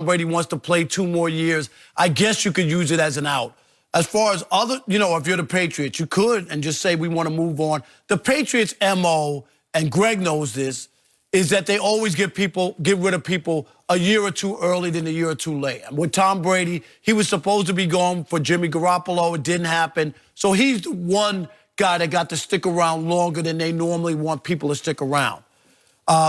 Brady wants to play 2 more years, I guess you could use it as an out. As far as other, if you're the Patriots, you could and just say we want to move on. The Patriots' MO, and Greg knows this, is that they always get rid of people a year or two early than a year or two late. And with Tom Brady, he was supposed to be gone for Jimmy Garoppolo. It didn't happen. So he's the one guy that got to stick around longer than they normally want people to stick around.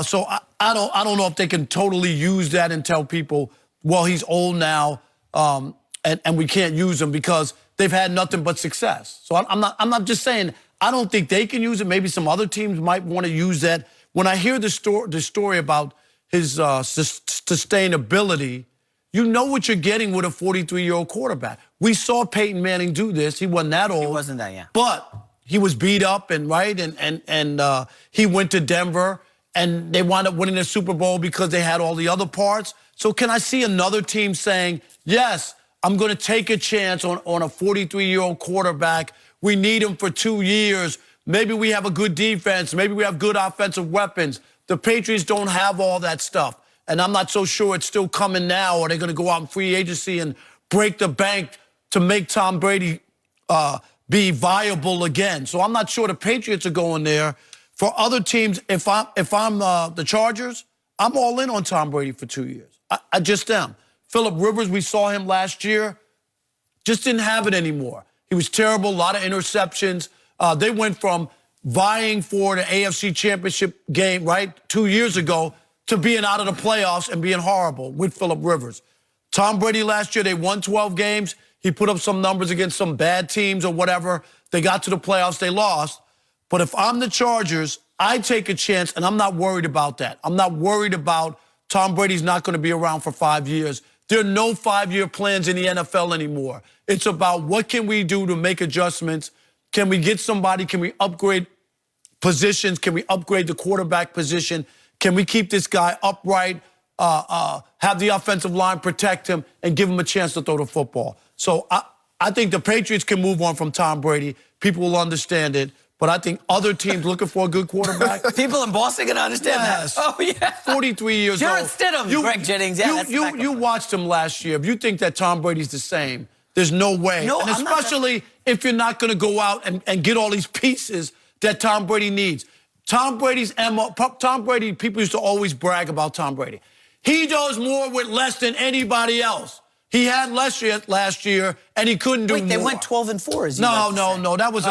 So I don't know if they can totally use that and tell people, well, he's old now, and we can't use him because they've had nothing but success. So I'm not just saying I don't think they can use it. Maybe some other teams might want to use that. When I hear the story about his sustainability, you know what you're getting with a 43-year-old quarterback. We saw Peyton Manning do this. He wasn't that old. He wasn't that, yeah. But he was beat up and he went to Denver and they wound up winning the Super Bowl because they had all the other parts. So can I see another team saying, yes, I'm going to take a chance on a 43-year-old quarterback. We need him for 2 years. Maybe we have a good defense. Maybe we have good offensive weapons. The Patriots don't have all that stuff. And I'm not so sure it's still coming now, or they're going to go out in free agency and break the bank to make Tom Brady be viable again. So I'm not sure the Patriots are going there. For other teams, if I'm the Chargers, I'm all in on Tom Brady for 2 years. I just am. Phillip Rivers, we saw him last year, just didn't have it anymore. He was terrible, a lot of interceptions. They went from vying for the AFC Championship game, right, 2 years ago, to being out of the playoffs and being horrible with Phillip Rivers. Tom Brady last year, they won 12 games. He put up some numbers against some bad teams or whatever. They got to the playoffs, they lost. But if I'm the Chargers, I take a chance, and I'm not worried about that. I'm not worried about Tom Brady's not going to be around for 5 years. There are no 5-year plans in the NFL anymore. It's about what can we do to make adjustments. Can we get somebody? Can we upgrade positions? Can we upgrade the quarterback position? Can we keep this guy upright, have the offensive line protect him, and give him a chance to throw the football? So I think the Patriots can move on from Tom Brady. People will understand it. But I think other teams looking for a good quarterback. People in Boston can understand that. Oh, yeah. 43 years Jarrett old. Stidham, Greg Jennings. Yeah, you watched him last year. If you think that Tom Brady's the same, there's no way. No, and especially if you're not going to go out and get all these pieces that Tom Brady needs. Tom Brady's MO, Tom Brady, people used to always brag about Tom Brady. He does more with less than anybody else. He had less last year, and he couldn't do more. Wait, they went 12-4, No. That was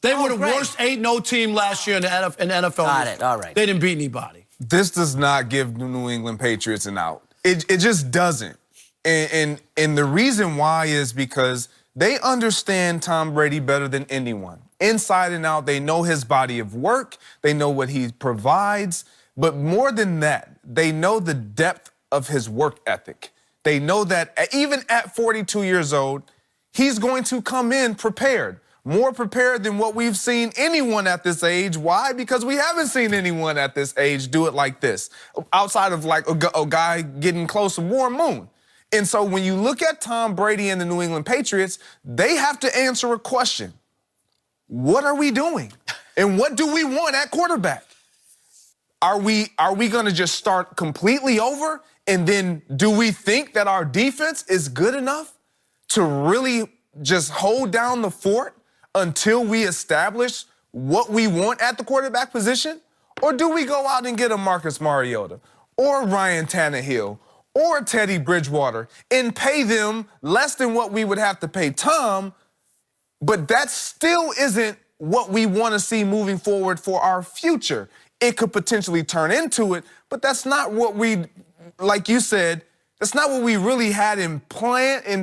They were the worst 8-0 team last year in the NFL. Got it, all right. They didn't beat anybody. This does not give the New England Patriots an out. It just doesn't. And the reason why is because they understand Tom Brady better than anyone. Inside and out, they know his body of work. They know what he provides. But more than that, they know the depth of his work ethic. They know that even at 42 years old, he's going to come in prepared. More prepared than what we've seen anyone at this age. Why? Because we haven't seen anyone at this age do it like this, outside of like a guy getting close to Warren Moon. And so when you look at Tom Brady and the New England Patriots, they have to answer a question. What are we doing? And what do we want at quarterback? Are we going to just start completely over? And then do we think that our defense is good enough to really just hold down the fort until we establish what we want at the quarterback position? Or do we go out and get a Marcus Mariota or Ryan Tannehill or Teddy Bridgewater and pay them less than what we would have to pay Tom, but that still isn't what we want to see moving forward for our future? It could potentially turn into it, but that's not what we, like you said, that's not what we really had in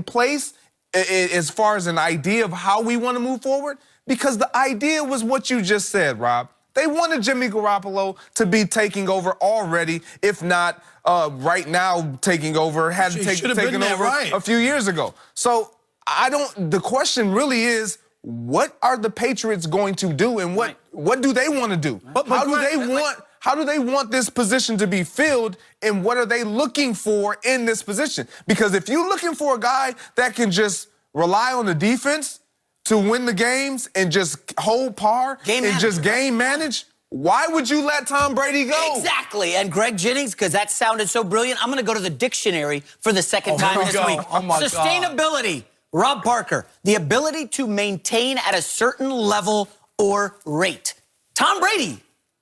place as far as an idea of how we want to move forward, because the idea was what you just said, Rob. They wanted Jimmy Garoppolo to be taking over already, if not right now taking over, had taken over a few years ago. So the question really is, what are the Patriots going to do, and what do they want to do? How do they want this position to be filled, and what are they looking for in this position? Because if you're looking for a guy that can just rely on the defense to win the games and just hold par and just game manage, Why would you let Tom Brady go? Exactly. And Greg Jennings, because that sounded so brilliant, I'm going to go to the dictionary for the second time here we this go. week. Oh, my God. Sustainability. Rob Parker, the ability to maintain at a certain level or rate. Tom Brady,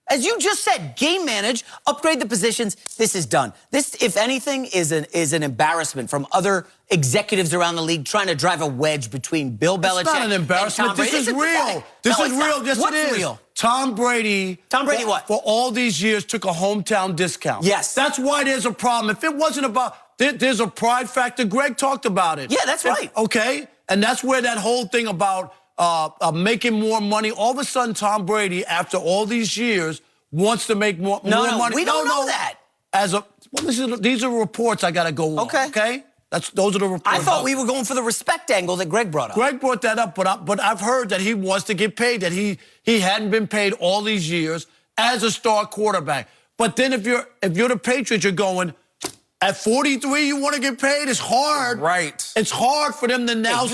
as you just said, game manage, upgrade the positions. This is done. This, if anything, is an embarrassment from other executives around the league trying to drive a wedge between Bill Belichick. It's not an embarrassment. And Tom Brady. This is real. This is real. Yes, What's it is. real? Tom Brady. Tom Brady what? For all these years took a hometown discount. Yes. That's why there's a problem. If it wasn't about, there's a pride factor. Greg talked about it. Yeah, that's right. Okay? And that's where that whole thing about making more money, all of a sudden Tom Brady, after all these years, wants to make more money. We don't know that. These are reports I got to go on. Okay? Those are the reports. I thought we were going for the respect angle that Greg brought up. Greg brought that up, but I've heard that he wants to get paid, that he hadn't been paid all these years as a star quarterback. But then if you're the Patriots, you're going, at 43, you want to get paid? It's hard. Right. It's hard for them to now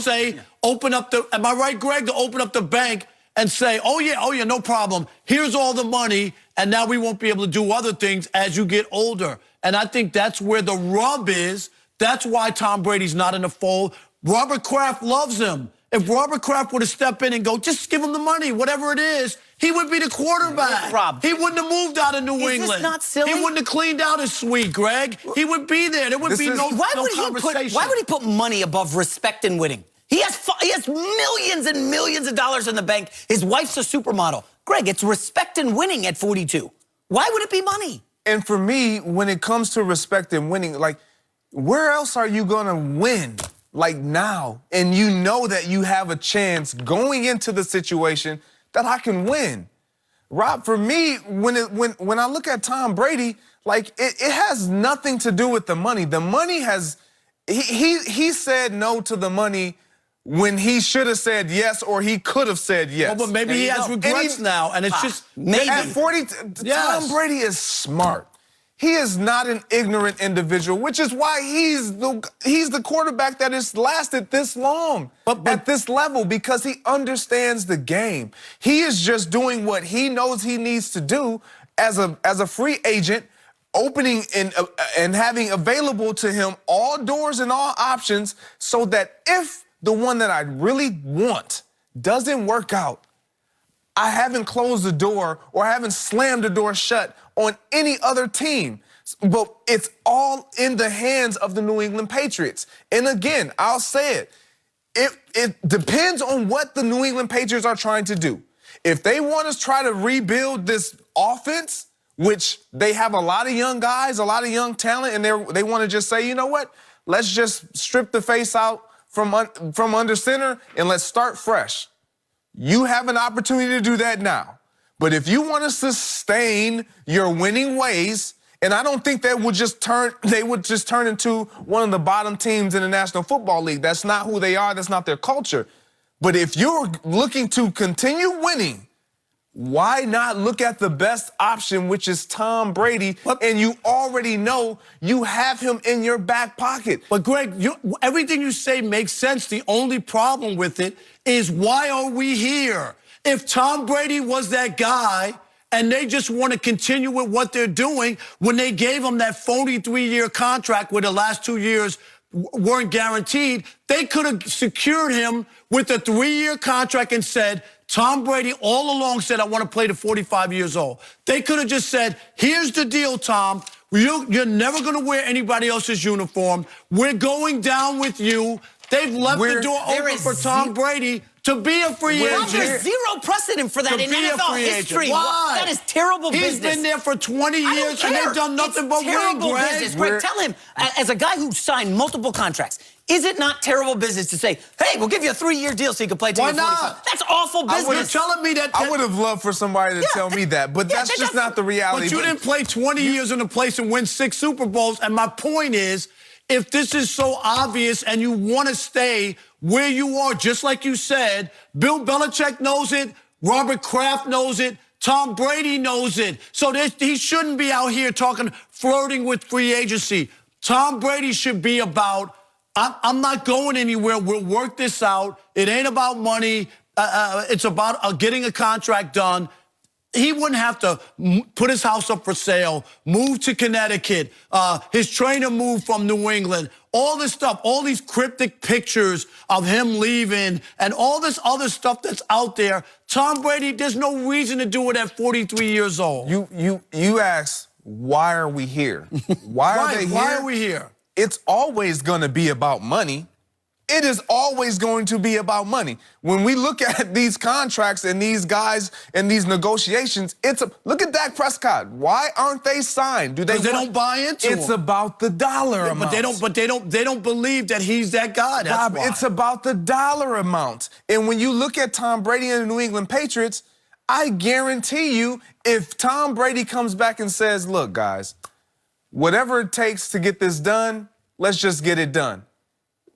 open up the, am I right, Greg, to open up the bank and say, oh yeah, no problem. Here's all the money, and now we won't be able to do other things as you get older. And I think that's where the rub is. That's why Tom Brady's not in the fold. Robert Kraft loves him. If Robert Kraft would have stepped in and go, just give him the money, whatever it is, he would be the quarterback. Rob, he wouldn't have moved out of New England. Is this not silly? He wouldn't have cleaned out his suite, Greg. He would be there. There would be no conversation. Why would he put money above respect and winning? He has millions and millions of dollars in the bank. His wife's a supermodel. Greg, it's respect and winning at 42. Why would it be money? And for me, when it comes to respect and winning, like, where else are you going to win? Like now, and you know that you have a chance going into the situation that I can win. Rob, for me, when I look at Tom Brady, like it has nothing to do with the money. The money has, he said no to the money when he should have said yes, or he could have said yes. Well, but maybe he has regrets now, and it's just maybe. At 40, Tom Brady is smart. He is not an ignorant individual, which is why he's the quarterback that has lasted this long at this level, because he understands the game. He is just doing what he knows he needs to do as a free agent, opening and having available to him all doors and all options, so that if the one that I really want doesn't work out, I haven't closed the door or haven't slammed the door shut on any other team. But it's all in the hands of the New England Patriots. And again, I'll say it. It depends on what the New England Patriots are trying to do. If they want to try to rebuild this offense, which they have a lot of young guys, a lot of young talent, and they want to just say, you know what? Let's just strip the face out from under center and let's start fresh. You have an opportunity to do that now. But if you want to sustain your winning ways, and I don't think they would just turn into one of the bottom teams in the National Football League. That's not who they are. That's not their culture. But if you're looking to continue winning, why not look at the best option, which is Tom Brady, and you already know you have him in your back pocket? But Greg, everything you say makes sense. The only problem with it is, why are we here? If Tom Brady was that guy and they just want to continue with what they're doing, when they gave him that phony 3-year contract where the last 2 years weren't guaranteed, they could have secured him with a 3-year contract and said, Tom Brady all along said, I want to play to 45 years old. They could have just said, here's the deal, Tom. You're never going to wear anybody else's uniform. We're going down with you. They've left the door open for Tom Brady to be a free agent. There's zero precedent for that in NFL history. Why? That is terrible business. He's been there for 20 years and they've done nothing but win, Greg. Business. Greg, tell him, as a guy who signed multiple contracts, is it not terrible business to say, hey, we'll give you a 3-year deal so you can play till you're 45? That's awful business. You're telling me that. I would have loved for somebody to tell me that, but that's just not the reality. But you didn't play 20 years in a place and win 6 Super Bowls. And my point is, if this is so obvious and you want to stay where you are, just like you said, Bill Belichick knows it, Robert Kraft knows it, Tom Brady knows it. So he shouldn't be out here flirting with free agency. Tom Brady should be about, I'm not going anywhere. We'll work this out. It ain't about money. It's about getting a contract done. he wouldn't have to put his house up for sale, move to Connecticut, his trainer moved from New England, all this stuff, all these cryptic pictures of him leaving and all this other stuff that's out there. Tom Brady, there's no reason to do it at 43 years old. You ask, why are we here? Why are they here? Why are we here? It's always going to be about money. It is always going to be about money. When we look at these contracts and these guys and these negotiations, look at Dak Prescott. Why aren't they signed? Because they don't buy into It's him. about the dollar amount. But they don't believe that he's that guy. That's Bob, why. it's about the dollar amount. And when you look at Tom Brady and the New England Patriots, I guarantee you, if Tom Brady comes back and says, look, guys, whatever it takes to get this done, let's just get it done.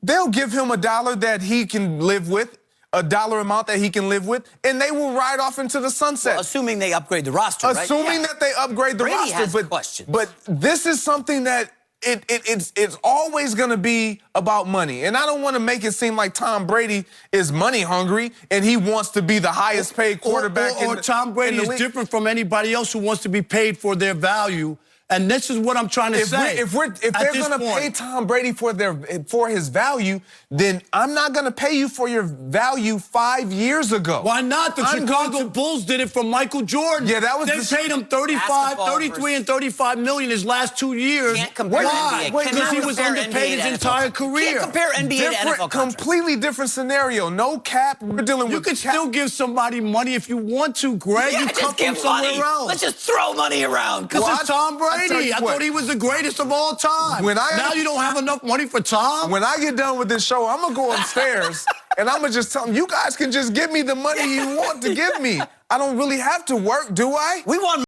They'll give him $1 that he can live with, a dollar amount that he can live with, and they will ride off into the sunset. Well, assuming they upgrade the roster, right? Assuming that they upgrade the Brady roster. has questions. But this is something that it's always going to be about money. And I don't want to make it seem like Tom Brady is money hungry and he wants to be the highest paid quarterback or Tom Brady is different from anybody else who wants to be paid for their value. And this is what I'm trying to say. If they're going to pay Tom Brady for his value, then I'm not going to pay you for your value 5 years ago. Why not? The Chicago Bulls did it for Michael Jordan. Yeah, that was they paid him 33 and 35 million his last 2 years. Can't compare Why? NBA. Because he was underpaid his entire career. Can't compare NBA to NFL contracts. Completely different scenario. No cap. We're dealing with. You could still give somebody money if you want to, Greg. Yeah, you just come give from somewhere money. else. Let's just throw money around. Because it's Tom Brady. I thought he was the greatest of all time. Now you don't have enough money for Tom? When I get done with this show, I'm going to go upstairs and I'm going to just tell them, you guys can just give me the money you want to give me. I don't really have to work, do I? We want